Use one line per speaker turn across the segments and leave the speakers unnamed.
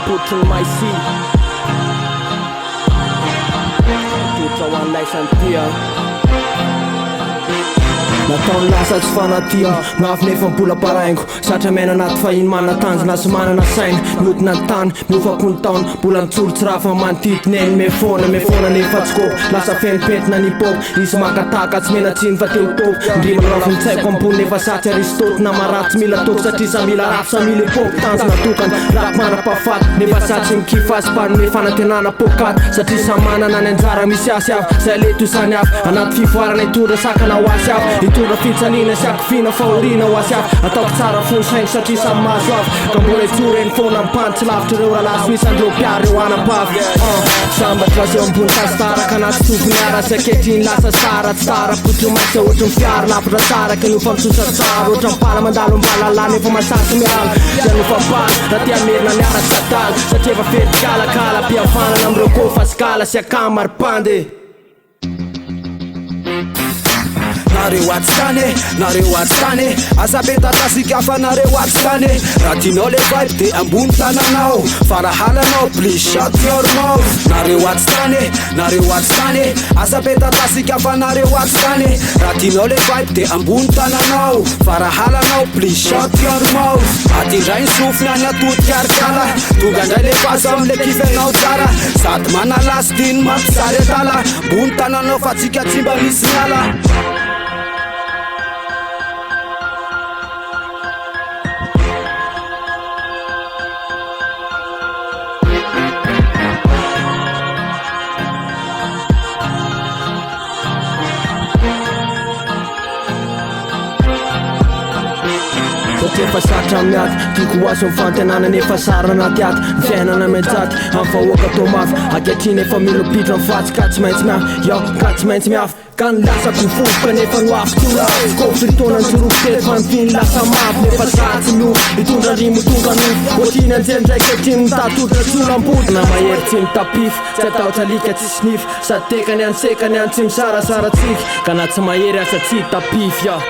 putting my seed. Tutra one life and fear. Nataony lasa tsy fanatia mafy nefa mbola paraingo satra maina anaty fahiny manatanjona sy manana saina miodina ny tany miofako ny taona mbola nitsolo tsy raha fa manodidineny mefona nefa tsy kôpo lasa fenipentina ny pop izy makataka tsy mena tsiny fa teo topo ndrimana ravinitsaiko ambony nefa satsy aristote na maratsy mila toko satria sa mila rafy sa mila epôky tanjona tokana raha manam-pahafaty nefa satsy mikifasy panome fanantenana pokaty satria sa manana ny anjara misy asy avy zay leto isany avy anaty fivoarana hitondra sakana ho asy avy hitondra fitsalina sy akofina fahoriana ho asy avy ataoko tsara fony saingy satria samy maso avy ka mbola itsoreny foana mipany tsy lavitra ireo ralaso misy andreo mpiary reo anam-pavy sambatra azy eo ambony tastaraka anaty tofoniara sy akehitriny lasa sara tsy tara potro maitsy ohatry ny fiary lavitra tsara ka nofa misosa tsara ohatry mpala mandalo mbalalana efa masasy miala zay nofa pala raha tia merina miara tsy atala satria efa fety kalakala mpihavanana am'ireo kofa skala sy akamaripande.
Nareo atstane asabetatazika fa nareo atstane raha tinao le vibe de ambony tananao farahalanao please shut your mouth. Nareo atstane asabetatazika fa nareo atstane raha tinao le vibe de ambony tananao farahalanao please shut your mouth. Atindray ny sofiny any atody karikala tonga ndray le faza amle kifenao tsara sady manalasy diny mampisary atala ambony tananao fa tsika tsy mba misy miala.
Efa satra miaty tiako aso mifantenana nefa sara anaty aty ny fiainana menjaty am'fahoaka tao mafy akehitriny efa milopitra mifatsy ka tsy maintsy miafy yao ka tsy maintsy miafy ka ny lasako mifofoka nefa no afitola kofy ritona ny tsoroko tety fa nifiny lasa mafy nefa satsy miof hitondra rimo tonga nofo ohatriny anjerindraiky kehitriny mitatotra tsolam-body na mahery tsy mitapify tsy atao tsalika tsy snify sady tekany any sekany any tsy misarasaratsika ka na tsy mahery asa tsy tapify ya.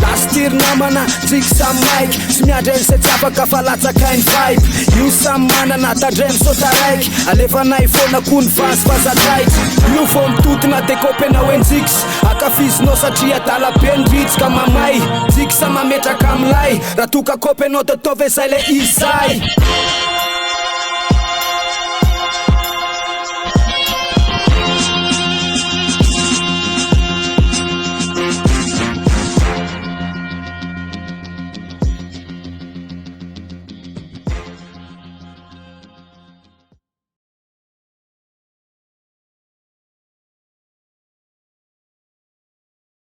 Lastir namana triky samy maiky sy miandreny se tsy afaka fa latsakainy vibe io samy manana tandray misota raiky alefanay foana koa ny vasy fa zakaitry io fô mitotona de kopena hoe njiks akafizinao satria dalabe ny ritsika mamay jiksa mametraka amilay raha toka kopenao de tove zay le izay.